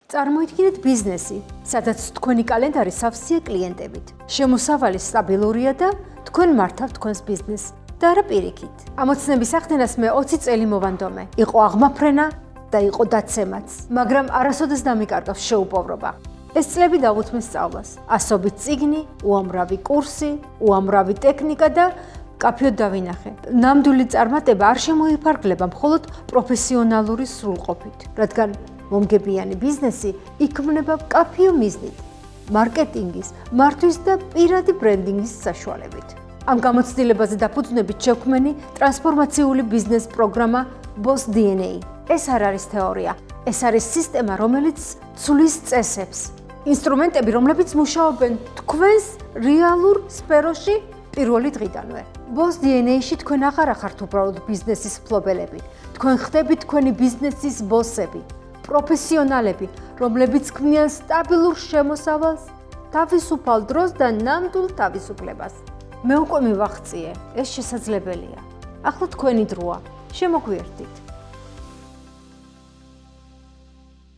წარმოიდგინეთ ბიზნესი, სადაც თქვენი კალენდარი სავსეა კლიენტებით. შემოსავალი სტაბილურია და თქვენ მართავთ თქვენს ბიზნესს და არა პირიქით. ამოცნების ახდენას მე 20 წელი მოვანდომე. იყო აღმაფრენა და იყო დაცემაც, მაგრამ არასოდეს დამიკარგავს შეუპოვრობა. ეს წლები დავუთმე სწავლას. ასობით წიგნი, უამრავი კურსი, უამრავი ტექნიკა და კაფეოდ დავინახე. ნამდვილი წარმატება არ შემოიფარგლება მხოლოდ პროფესიონალური სრულყოფით, რადგან მომგებიანი ბიზნესი იქმნება კაფეო მიზნით, მარკეტინგის, მართვის და პირადი ბრენდინგის საშუალებით. ამ გამოცდილებაზე დაფუძნებით შექმნილი ტრანსფორმაციული ბიზნეს პროგრამა Boss DNA. ეს არ არის თეორია, ეს არის სისტემა, რომელიც ცვლის წესებს, ინსტრუმენტები, რომლებიც მუშაობენ თქვენს რეალურ სფეროში პირველი დღიდანვე. Boss DNA-ში თქვენ აღარ ახართ უბრალოდ ბიზნესის მფლობელები, თქვენ ხდებით თქვენი ბიზნესის ბოსები, პროფესიონალები, რომლებიც ქმნიან სტაბილურ შემოსავალს, თავისუფალ დროს და ნამდვილ თავისუფლებას. მე უკვე მივახციე, ეს შესაძლებელია. ახლა თქვენი დროა, შემოგვიერთდით.